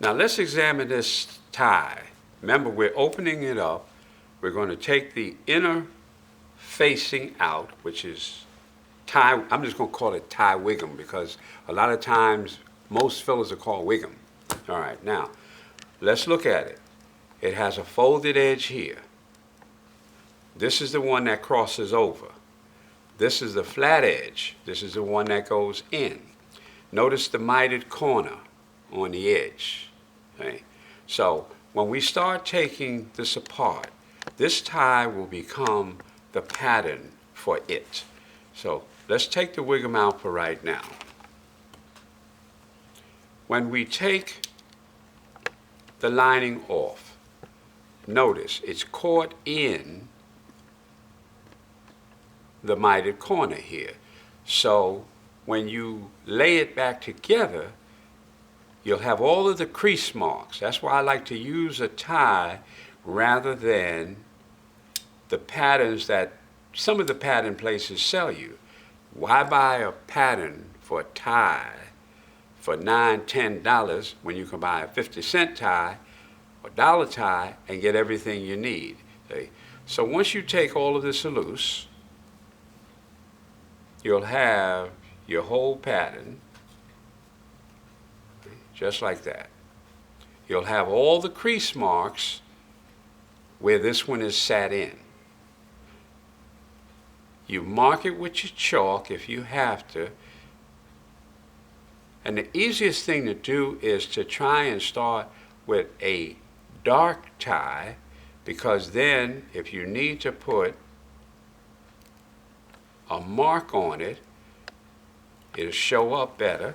Now let's examine this tie. Remember, we're opening it up. We're going to take the inner facing out, which is tie. I'm just going to call it tie wig'em because a lot of times most fillers are called wig'em. All right, now let's look at it. It has a folded edge here. This is the one that crosses over. This is the flat edge. This is the one that goes in. Notice the mitered corner on the edge. Okay? So when we start taking this apart, this tie will become the pattern for it. So let's take the wig'em out for right now. When we take the lining off, notice it's caught in the mitered corner here. So when you lay it back together, you'll have all of the crease marks. That's why I like to use a tie rather than the patterns that some of the pattern places sell you. Why buy a pattern for a tie for $9, $10 when you can buy a 50-cent tie or dollar tie and get everything you need? Okay? So once you take all of this loose, you'll have your whole pattern, just like that. You'll have all the crease marks where this one is sat in. You mark it with your chalk if you have to. And the easiest thing to do is to try and start with a dark tie, because then if you need to put a mark on it, it'll show up better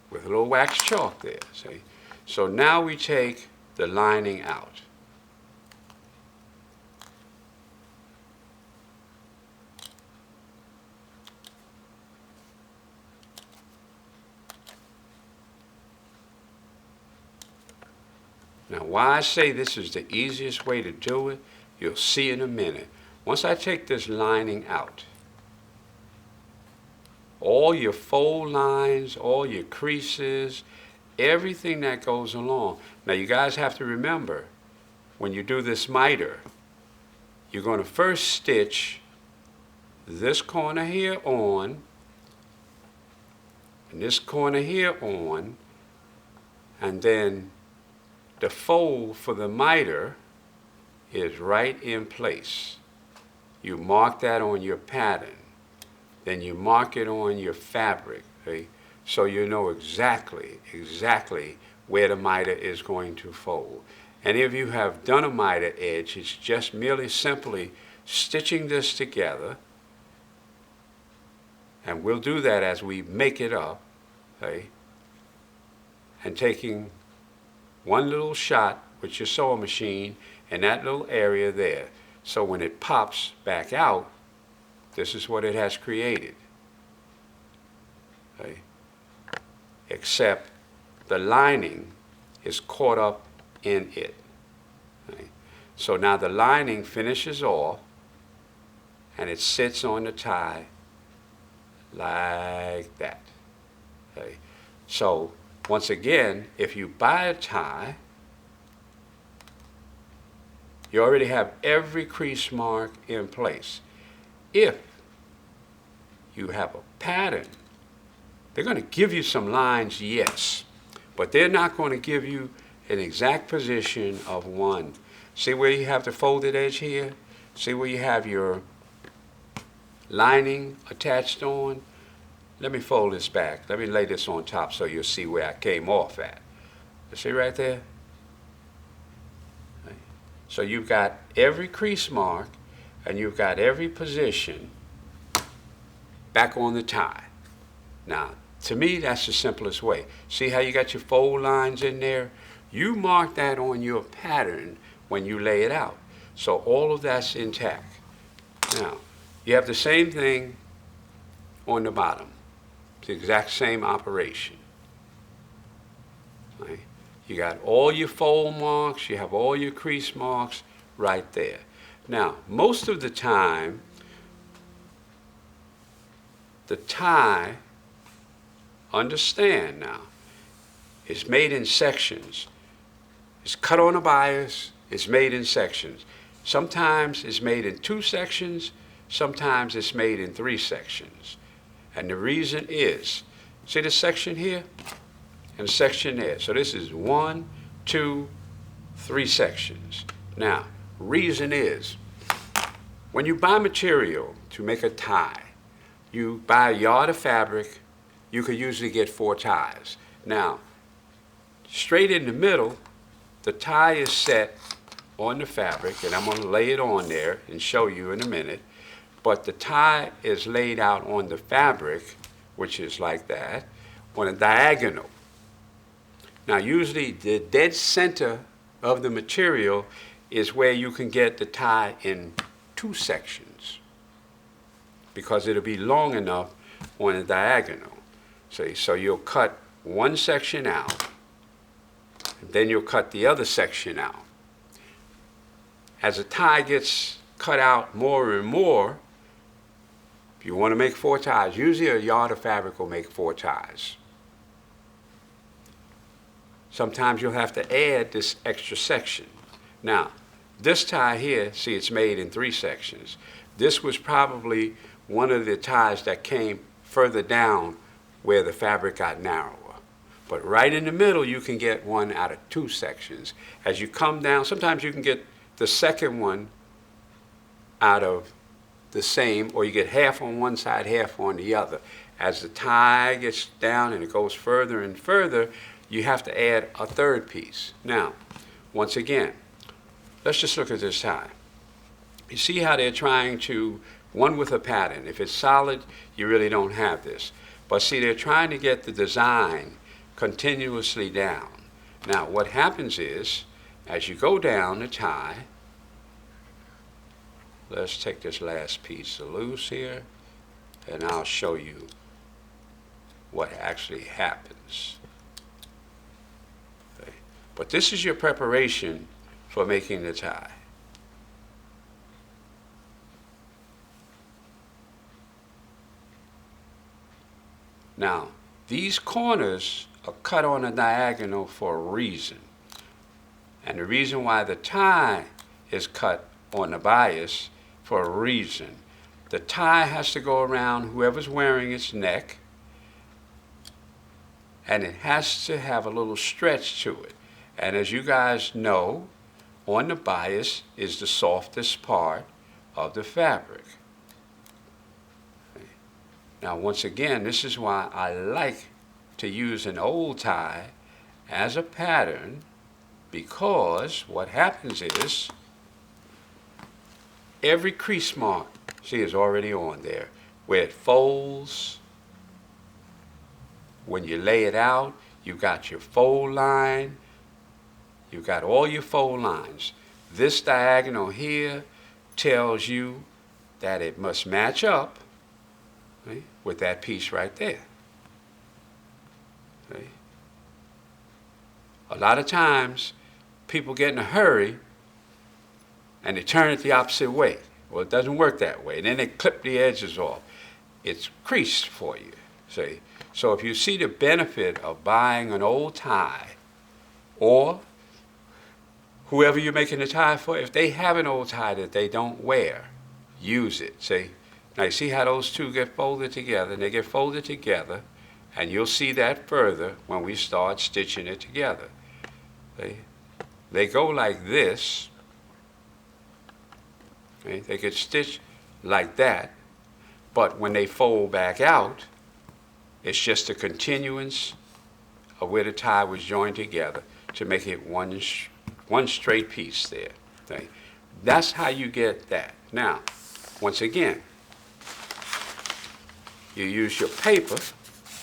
with a little wax chalk there, see? So now we take the lining out. Now, why I say this is the easiest way to do it, you'll see in a minute. Once I take this lining out, all your fold lines, all your creases, everything that goes along. Now you guys have to remember, when you do this miter, you're going to first stitch this corner here on, and this corner here on, and then the fold for the miter is right in place. You mark that on your pattern. Then you mark it on your fabric, okay? So you know exactly where the miter is going to fold. And if you have done a miter edge, it's just merely simply stitching this together, and we'll do that as we make it up, okay? And taking one little shot with your sewing machine in that little area there. So when it pops back out, this is what it has created. Okay? Except the lining is caught up in it. Okay? So now the lining finishes off and it sits on the tie like that. Okay? So once again, if you buy a tie, you already have every crease mark in place. If you have a pattern, they're going to give you some lines, yes, but they're not going to give you an exact position of one. See where you have the folded edge here? See where you have your lining attached on? Let me fold this back. Let me lay this on top so you'll see where I came off at. You see right there? Okay. So you've got every crease mark and you've got every position back on the tie. Now, to me, that's the simplest way. See how you got your fold lines in there? You mark that on your pattern when you lay it out. So all of that's intact. Now, you have the same thing on the bottom. It's the exact same operation. Right? You got all your fold marks, you have all your crease marks right there. Now, most of the time, the tie, understand now, It's made in sections. It's cut on a bias. It's made in sections. Sometimes it's made in 2 sections. Sometimes it's made in 3 sections. And the reason is, see this section here and the section there. So this is 1, 2, 3 sections. Now, reason is, when you buy material to make a tie, you buy a yard of fabric, you could usually get 4 ties. Now, straight in the middle, the tie is set on the fabric, and I'm going to lay it on there and show you in a minute. But the tie is laid out on the fabric, which is like that, on a diagonal. Now, usually the dead center of the material is where you can get the tie in 2 sections, because it'll be long enough on a diagonal. So you'll cut one section out, and then you'll cut the other section out. As a tie gets cut out more and more, if you want to make 4 ties, usually a yard of fabric will make 4 ties. Sometimes you'll have to add this extra section. Now, this tie here, see, it's made in 3 sections. This was probably one of the ties that came further down where the fabric got narrower. But right in the middle, you can get one out of 2 sections. As you come down, sometimes you can get the second one out of the same, or you get half on one side, half on the other. As the tie gets down and it goes further and further, you have to add a 3rd piece. Now, once again, let's just look at this tie. You see how they're trying to, one with a pattern. If it's solid, you really don't have this. But see, they're trying to get the design continuously down. Now, what happens is, as you go down the tie, let's take this last piece loose here, and I'll show you what actually happens. Okay. But this is your preparation for making the tie. Now, these corners are cut on a diagonal for a reason. And the reason why the tie is cut on the bias for a reason. The tie has to go around whoever's wearing its neck, and it has to have a little stretch to it. And as you guys know, on the bias is the softest part of the fabric. Okay. Now, once again, this is why I like to use an old tie as a pattern, because what happens is every crease mark, see, is already on there. Where it folds, when you lay it out, you've got your fold line, you've got all your fold lines. This diagonal here tells you that it must match up, right, with that piece right there. Right? A lot of times, people get in a hurry and they turn it the opposite way. Well, it doesn't work that way. And then they clip the edges off. It's creased for you, see. So if you see the benefit of buying an old tie, or whoever you're making the tie for, if they have an old tie that they don't wear, use it, see. Now you see how those two get folded together, and they get folded together, and you'll see that further when we start stitching it together. See? They go like this. Okay? They get stitched like that, but when they fold back out, it's just a continuance of where the tie was joined together to make it one straight piece there. Okay? That's how you get that. Now, once again, you use your paper.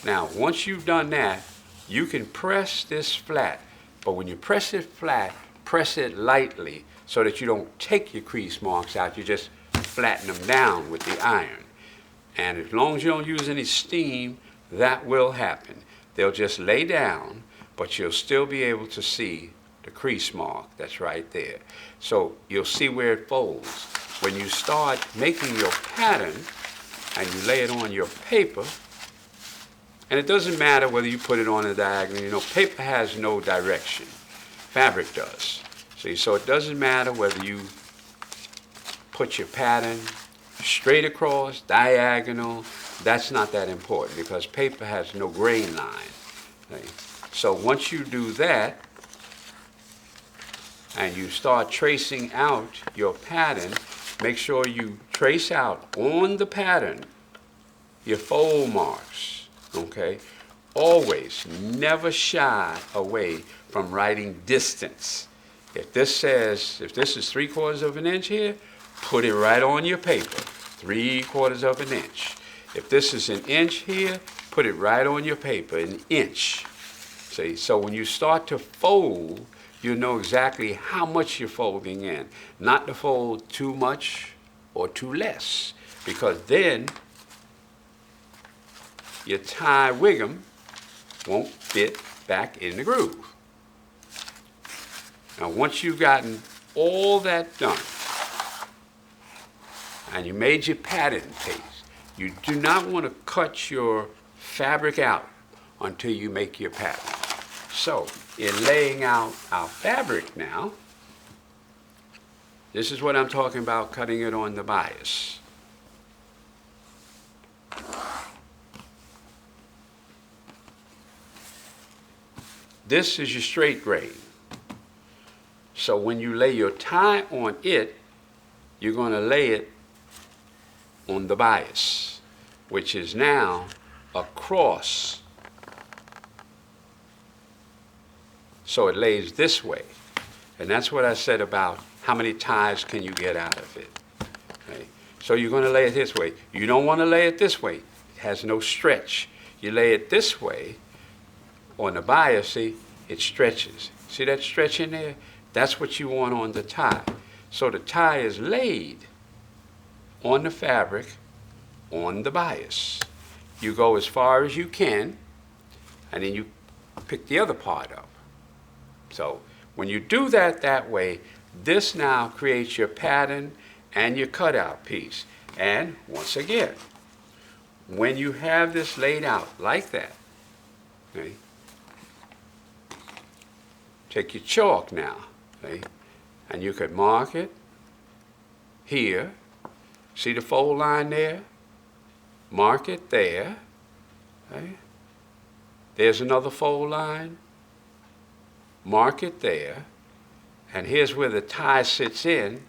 Now, once you've done that, you can press this flat, but when you press it flat, press it lightly so that you don't take your crease marks out, you just flatten them down with the iron. And as long as you don't use any steam, that will happen. They'll just lay down, but you'll still be able to see the crease mark that's right there. So you'll see where it folds. When you start making your pattern and you lay it on your paper, And it doesn't matter whether you put it on a diagonal. You know, paper has no direction. Fabric does. See, so it doesn't matter whether you put your pattern straight across, diagonal. That's not that important because paper has no grain line. See? So once you do that, and you start tracing out your pattern, make sure you trace out on the pattern your fold marks, okay? Always, never shy away from writing distance. If this is 3/4 of an inch here, put it right on your paper, 3/4 of an inch. If this is an inch here, put it right on your paper, an inch. See, so when you start to fold, you know exactly how much you're folding in. Not to fold too much or too less, because then your tie wig'em won't fit back in the groove. Now, once you've gotten all that done, and you made your pattern piece, you do not want to cut your fabric out until you make your pattern. So, in laying out our fabric now, this is what I'm talking about, cutting it on the bias. This is your straight grain. So when you lay your tie on it, you're going to lay it on the bias, which is now across. So it lays this way. And that's what I said about how many ties can you get out of it. Okay? So you're going to lay it this way. You don't want to lay it this way. It has no stretch. You lay it this way on the bias, see, it stretches. See that stretch in there? That's what you want on the tie. So the tie is laid on the fabric, on the bias. You go as far as you can, and then you pick the other part up. So when you do that way, this now creates your pattern and your cutout piece. And once again, when you have this laid out like that, okay, take your chalk now, okay, and you could mark it here. See the fold line there? Mark it there. Okay. There's another fold line. Mark it there. And here's where the tie sits in.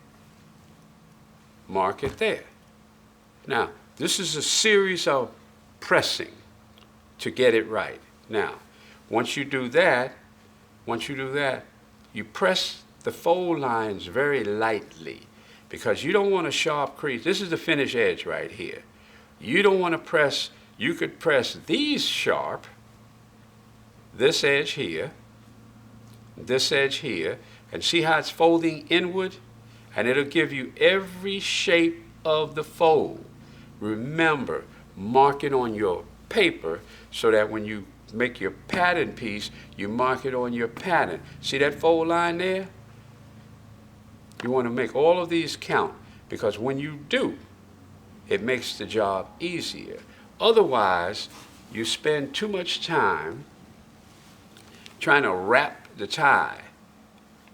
Mark it there. Now, this is a series of pressing to get it right. Now, once you do that, you press the fold lines very lightly because you don't want a sharp crease. This is the finished edge right here. You don't want to press, you could press these sharp, this edge here, and see how it's folding inward? And it'll give you every shape of the fold. Remember, mark it on your paper so that when you make your pattern piece, you mark it on your pattern. See that fold line there? You want to make all of these count because when you do, it makes the job easier. Otherwise, you spend too much time trying to wrap the tie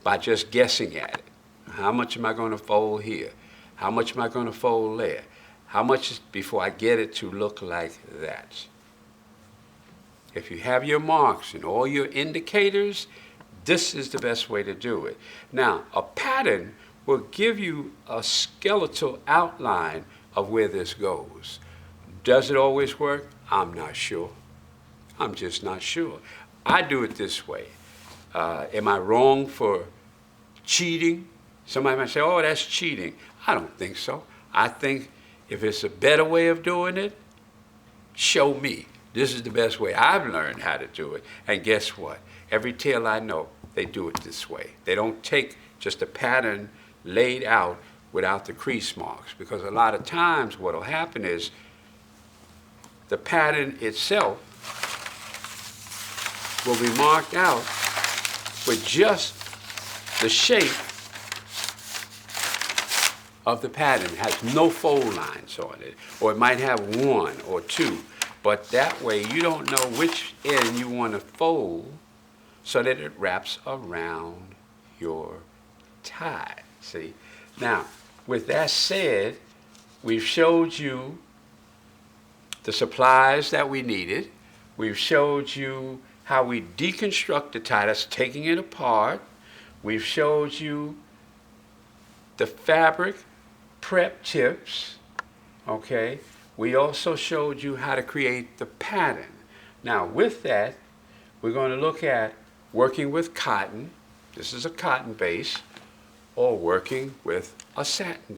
by just guessing at it. How much am I going to fold here? How much am I going to fold there? How much before I get it to look like that? If you have your marks and all your indicators, this is the best way to do it. Now, a pattern will give you a skeletal outline of where this goes. Does it always work? I'm not sure. I'm just not sure. I do it this way. Am I wrong for cheating? Somebody might say, oh, that's cheating. I don't think so. I think if it's a better way of doing it, show me. This is the best way I've learned how to do it. And guess what? Every tailor I know, they do it this way. They don't take just a pattern laid out without the crease marks. Because a lot of times what will happen is the pattern itself will be marked out with just the shape of the pattern. It has no fold lines on it. Or it might have one or two. but that way you don't know which end you want to fold so that it wraps around your tie. See? Now, with that said, we've showed you the supplies that we needed. We've showed you how we deconstruct the tie, that's taking it apart. We've showed you the fabric prep tips, okay? We also showed you how to create the pattern. Now with that, we're going to look at working with cotton. This is a cotton base, or working with a satin